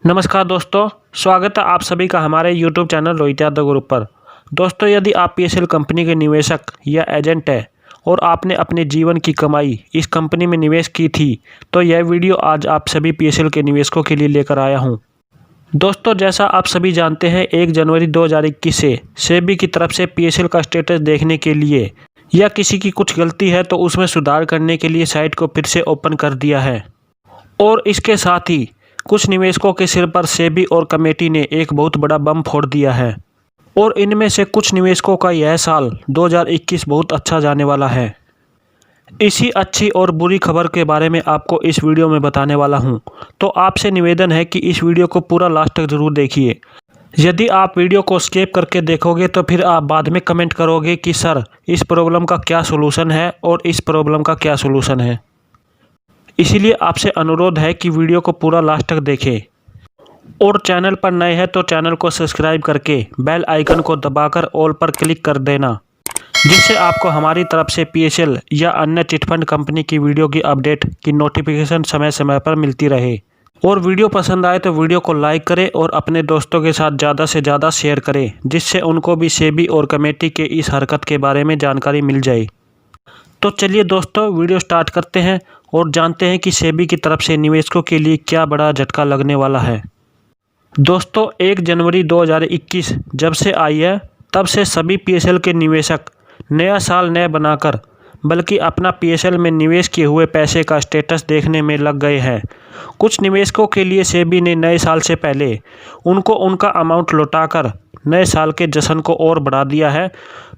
नमस्कार दोस्तों, स्वागत है आप सभी का हमारे YouTube channel Rohit Yadav group पर। दोस्तों, यदि आप PSL कंपनी के निवेशक या एजेंट हैं और आपने अपने जीवन की कमाई इस कंपनी में निवेश की थी, तो यह वीडियो आज आप सभी PSL के निवेशकों के लिए लेकर आया हूं। दोस्तों, जैसा आप सभी जानते हैं, 1 जनवरी 2021 से सेबी की तरफ से PSL का स्टेटस देखने के लिए या किसी की कुछ गलती है तो उसमें सुधार करने के लिए साइट को फिर से ओपन कर दिया है। और इसके साथ ही कुछ निवेशकों के सिर पर सेबी और कमेटी ने एक बहुत बड़ा बम फोड़ दिया है और इनमें से कुछ निवेशकों का यह साल 2021 बहुत अच्छा जाने वाला है। इसी अच्छी और बुरी खबर के बारे में आपको इस वीडियो में बताने वाला हूं, तो आपसे निवेदन है कि इस वीडियो को पूरा लास्ट तक ज़रूर देखिए। यदि आप वीडियो को स्किप करके देखोगे तो फिर आप बाद में कमेंट करोगे कि सर, इस प्रॉब्लम का क्या सोल्यूशन है और इस प्रॉब्लम का क्या सोल्यूशन है। इसीलिए आपसे अनुरोध है कि वीडियो को पूरा लास्ट तक देखें और चैनल पर नए हैं तो चैनल को सब्सक्राइब करके बेल आइकन को दबाकर ऑल पर क्लिक कर देना, जिससे आपको हमारी तरफ से PSL या अन्य चिटफंड कंपनी की वीडियो की अपडेट की नोटिफिकेशन समय समय पर मिलती रहे। और वीडियो पसंद आए तो वीडियो को लाइक करें और अपने दोस्तों के साथ ज़्यादा से ज़्यादा शेयर करें, जिससे उनको भी सेबी और कमेटी के इस हरकत के बारे में जानकारी मिल जाए। तो चलिए दोस्तों, वीडियो स्टार्ट करते हैं और जानते हैं कि सेबी की तरफ से निवेशकों के लिए क्या बड़ा झटका लगने वाला है। दोस्तों, 1 जनवरी 2021 जब से आई है तब से सभी PSL के निवेशक नया साल नया बनाकर बल्कि अपना PSL में निवेश किए हुए पैसे का स्टेटस देखने में लग गए हैं। कुछ निवेशकों के लिए सेबी ने नए साल से पहले उनको उनका अमाउंट लौटाकर नए साल के जश्न को और बढ़ा दिया है,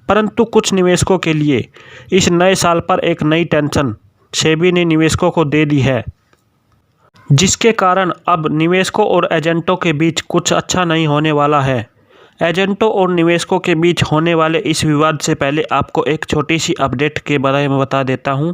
परंतु कुछ निवेशकों के लिए इस नए साल पर एक नई टेंशन सेबी ने निवेशकों को दे दी है, जिसके कारण अब निवेशकों और एजेंटों के बीच कुछ अच्छा नहीं होने वाला है। एजेंटों और निवेशकों के बीच होने वाले इस विवाद से पहले आपको एक छोटी सी अपडेट के बारे में बता देता हूं,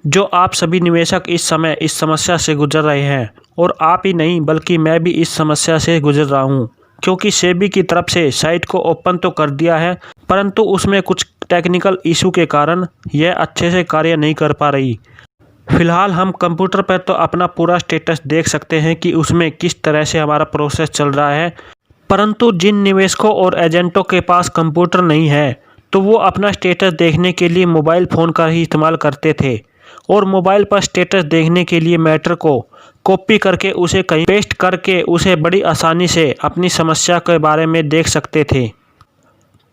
जो आप सभी निवेशक इस समय इस समस्या से गुजर रहे हैं। और आप ही नहीं बल्कि मैं भी इस समस्या से गुजर रहा हूं, क्योंकि सेबी की तरफ से साइट को ओपन तो कर दिया है, परंतु उसमें कुछ टेक्निकल इशू के कारण यह अच्छे से कार्य नहीं कर पा रही। फिलहाल हम कंप्यूटर पर तो अपना पूरा स्टेटस देख सकते हैं कि उसमें किस तरह से हमारा प्रोसेस चल रहा है, परंतु जिन निवेशकों और एजेंटों के पास कंप्यूटर नहीं है तो वो अपना स्टेटस देखने के लिए मोबाइल फ़ोन का ही इस्तेमाल करते थे और मोबाइल पर स्टेटस देखने के लिए मैटर को कॉपी करके उसे कहीं पेस्ट करके उसे बड़ी आसानी से अपनी समस्या के बारे में देख सकते थे।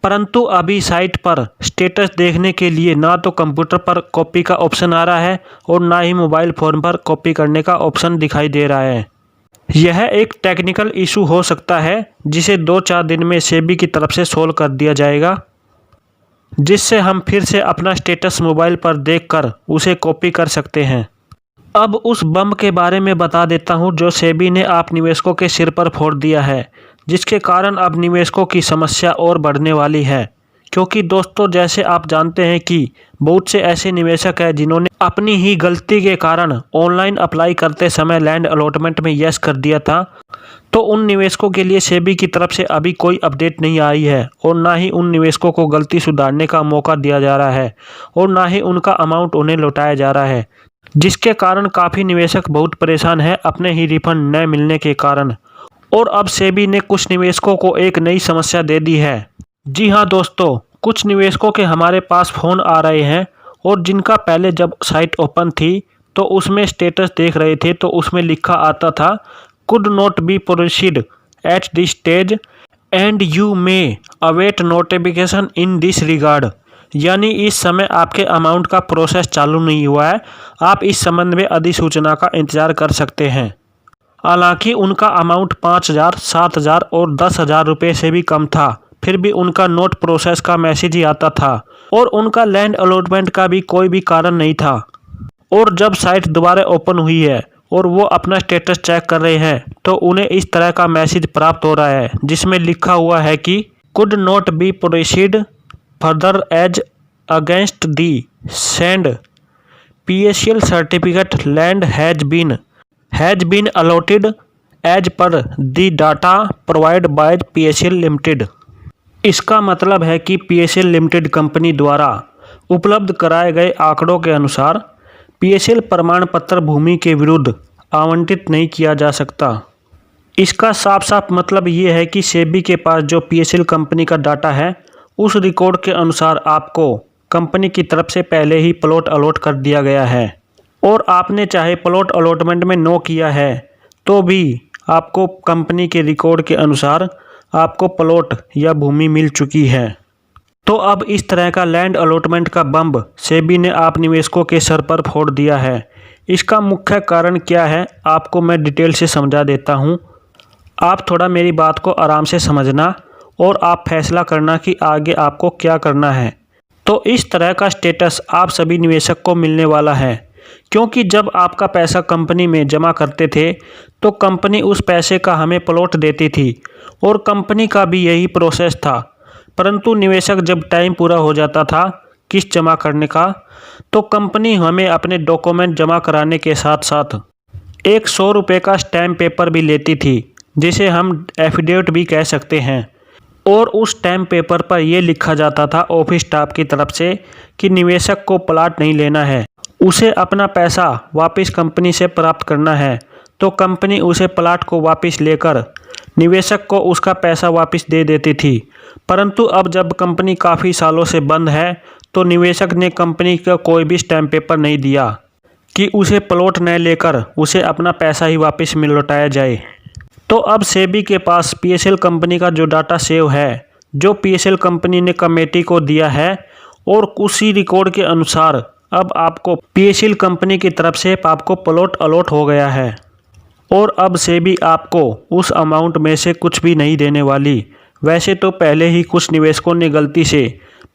परंतु अभी साइट पर स्टेटस देखने के लिए ना तो कंप्यूटर पर कॉपी का ऑप्शन आ रहा है और ना ही मोबाइल फ़ोन पर कॉपी करने का ऑप्शन दिखाई दे रहा है। यह एक टेक्निकल इशू हो सकता है जिसे 2-4 दिन में सेबी की तरफ से सोल्व कर दिया जाएगा, जिससे हम फिर से अपना स्टेटस मोबाइल पर देखकर उसे कॉपी कर सकते हैं। अब उस बम के बारे में बता देता हूं जो सेबी ने आप निवेशकों के सिर पर फोड़ दिया है, जिसके कारण अब निवेशकों की समस्या और बढ़ने वाली है। क्योंकि दोस्तों, जैसे आप जानते हैं कि बहुत से ऐसे निवेशक हैं जिन्होंने अपनी ही गलती के कारण ऑनलाइन अप्लाई करते समय लैंड अलॉटमेंट में यस कर दिया था, तो उन निवेशकों के लिए सेबी की तरफ से अभी कोई अपडेट नहीं आई है और ना ही उन निवेशकों को गलती सुधारने का मौका दिया जा रहा है और ना ही उनका अमाउंट उन्हें लौटाया जा रहा है, जिसके कारण काफ़ी निवेशक बहुत परेशान हैं अपने ही रिफंड न मिलने के कारण। और अब सेबी ने कुछ निवेशकों को एक नई समस्या दे दी है। जी हाँ दोस्तों, कुछ निवेशकों के हमारे पास फ़ोन आ रहे हैं और जिनका पहले जब साइट ओपन थी तो उसमें स्टेटस देख रहे थे तो उसमें लिखा आता था could not be proceed at this stage and you may await notification in this regard. यानी इस समय आपके अमाउंट का प्रोसेस चालू नहीं हुआ है, आप इस संबंध में अधिसूचना का इंतज़ार कर सकते हैं। हालांकि उनका अमाउंट 5,000, 7,000 और 10,000 रुपये से भी कम था, फिर भी उनका नोट प्रोसेस का मैसेज ही आता था और उनका लैंड अलॉटमेंट का भी कोई भी कारण नहीं था। और जब साइट दोबारा ओपन हुई है और वो अपना स्टेटस चेक कर रहे हैं तो उन्हें इस तरह का मैसेज प्राप्त हो रहा है, जिसमें लिखा हुआ है कि could not be proceed further as against the send PSL certificate land has been allotted as per the data provide by PSL limited. इसका मतलब है कि PSL लिमिटेड कंपनी द्वारा उपलब्ध कराए गए आंकड़ों के अनुसार PSL प्रमाण पत्र भूमि के विरुद्ध आवंटित नहीं किया जा सकता। इसका साफ साफ मतलब ये है कि सेबी के पास जो पीएसएल कंपनी का डाटा है उस रिकॉर्ड के अनुसार आपको कंपनी की तरफ से पहले ही प्लॉट अलॉट कर दिया गया है और आपने चाहे प्लॉट अलॉटमेंट में नो किया है तो भी आपको कंपनी के रिकॉर्ड के अनुसार आपको प्लॉट या भूमि मिल चुकी है। तो अब इस तरह का लैंड अलॉटमेंट का बम्ब सेबी ने आप निवेशकों के सर पर फोड़ दिया है। इसका मुख्य कारण क्या है आपको मैं डिटेल से समझा देता हूँ। आप थोड़ा मेरी बात को आराम से समझना और आप फैसला करना कि आगे आपको क्या करना है। तो इस तरह का स्टेटस आप सभी निवेशक को मिलने वाला है, क्योंकि जब आपका पैसा कंपनी में जमा करते थे तो कंपनी उस पैसे का हमें प्लॉट देती थी और कंपनी का भी यही प्रोसेस था। परंतु निवेशक जब टाइम पूरा हो जाता था किस्त जमा करने का तो कंपनी हमें अपने डॉक्यूमेंट जमा कराने के साथ साथ एक 100 रुपये का स्टैम्प पेपर भी लेती थी, जिसे हम एफिडेविट भी कह सकते हैं। और उस स्टैम्प पेपर पर यह लिखा जाता था ऑफिस स्टाफ की तरफ से कि निवेशक को प्लाट नहीं लेना है, उसे अपना पैसा वापस कंपनी से प्राप्त करना है। तो कंपनी उसे प्लाट को वापस लेकर निवेशक को उसका पैसा वापस दे देती थी। परंतु अब जब कंपनी काफ़ी सालों से बंद है तो निवेशक ने कंपनी का कोई भी स्टैम्प पेपर नहीं दिया कि उसे प्लॉट न लेकर उसे अपना पैसा ही वापस मिल लौटाया जाए। तो अब सेबी के पास पीएसएल कंपनी का जो डाटा सेव है, जो पीएसएल कंपनी ने कमेटी को दिया है, और उसी रिकॉर्ड के अनुसार अब आपको पीएसएल कंपनी की तरफ से आपको प्लॉट अलॉट हो गया है और अब सेबी आपको उस अमाउंट में से कुछ भी नहीं देने वाली। वैसे तो पहले ही कुछ निवेशकों ने गलती से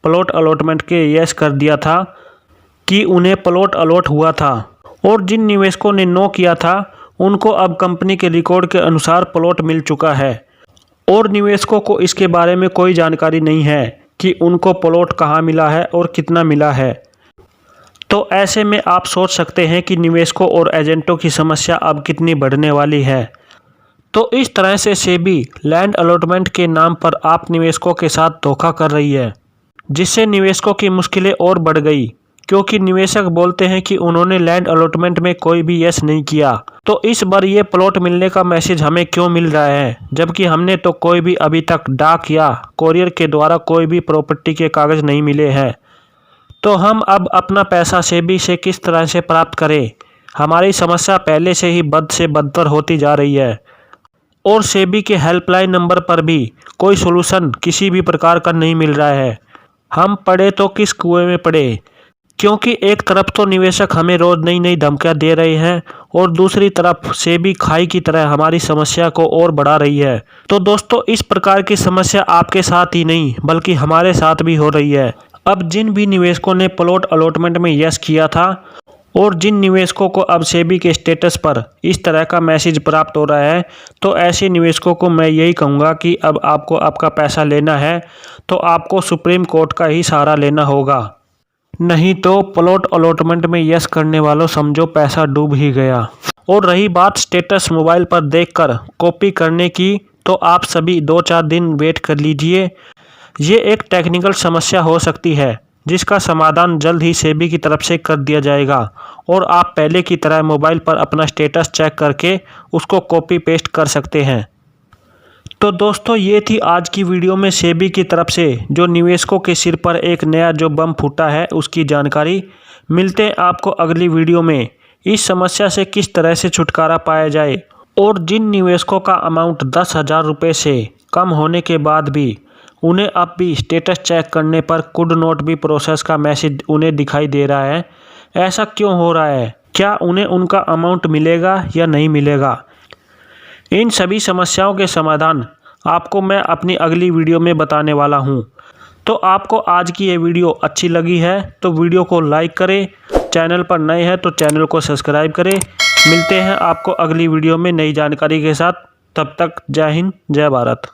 प्लॉट अलॉटमेंट के यस कर दिया था कि उन्हें प्लॉट अलॉट हुआ था, और जिन निवेशकों ने नो किया था उनको अब कंपनी के रिकॉर्ड के अनुसार प्लॉट मिल चुका है और निवेशकों को इसके बारे में कोई जानकारी नहीं है कि उनको प्लॉट कहाँ मिला है और कितना मिला है। तो ऐसे में आप सोच सकते हैं कि निवेशकों और एजेंटों की समस्या अब कितनी बढ़ने वाली है। तो इस तरह से सेबी लैंड अलॉटमेंट के नाम पर आप निवेशकों के साथ धोखा कर रही है, जिससे निवेशकों की मुश्किलें और बढ़ गई, क्योंकि निवेशक बोलते हैं कि उन्होंने लैंड अलॉटमेंट में कोई भी यस नहीं किया। तो इस बार ये प्लॉट मिलने का मैसेज हमें क्यों मिल रहा है, जबकि हमने तो कोई भी अभी तक डाक या कोरियर के द्वारा कोई भी प्रॉपर्टी के कागज़ नहीं मिले हैं। तो हम अब अपना पैसा सेबी से किस तरह से प्राप्त करें। हमारी समस्या पहले से ही बद से बदतर होती जा रही है और सेबी के हेल्पलाइन नंबर पर भी कोई सोल्यूशन किसी भी प्रकार का नहीं मिल रहा है। हम पड़े तो किस कुएं में पड़े, क्योंकि एक तरफ तो निवेशक हमें रोज नई नई धमकियां दे रहे हैं और दूसरी तरफ सेबी खाई की तरह हमारी समस्या को और बढ़ा रही है। तो दोस्तों, इस प्रकार की समस्या आपके साथ ही नहीं बल्कि हमारे साथ भी हो रही है। अब जिन भी निवेशकों ने प्लॉट अलॉटमेंट में यस किया था और जिन निवेशकों को अब सेबी के स्टेटस पर इस तरह का मैसेज प्राप्त हो रहा है, तो ऐसे निवेशकों को मैं यही कहूँगा कि अब आपको आपका पैसा लेना है तो आपको सुप्रीम कोर्ट का ही सहारा लेना होगा, नहीं तो प्लॉट अलॉटमेंट में यस करने वालों समझो पैसा डूब ही गया। और रही बात स्टेटस मोबाइल पर देखकर कॉपी करने की, तो आप सभी 2-4 दिन वेट कर लीजिए। ये एक टेक्निकल समस्या हो सकती है जिसका समाधान जल्द ही सेबी की तरफ से कर दिया जाएगा और आप पहले की तरह मोबाइल पर अपना स्टेटस चेक करके उसको कॉपी पेस्ट कर सकते हैं। तो दोस्तों, ये थी आज की वीडियो में सेबी की तरफ से जो निवेशकों के सिर पर एक नया जो बम फूटा है उसकी जानकारी। मिलते हैं आपको अगली वीडियो में इस समस्या से किस तरह से छुटकारा पाया जाए, और जिन निवेशकों का अमाउंट 10,000 रुपये से कम होने के बाद भी उन्हें अब भी स्टेटस चेक करने पर कुड नॉट बी प्रोसेस का मैसेज उन्हें दिखाई दे रहा है, ऐसा क्यों हो रहा है? क्या उन्हें उनका अमाउंट मिलेगा या नहीं मिलेगा? इन सभी समस्याओं के समाधान आपको मैं अपनी अगली वीडियो में बताने वाला हूं। तो आपको आज की ये वीडियो अच्छी लगी है तो वीडियो को लाइक करें, चैनल पर नए हैं तो चैनल को सब्सक्राइब करें। मिलते हैं आपको अगली वीडियो में नई जानकारी के साथ। तब तक जय हिंद, जय भारत।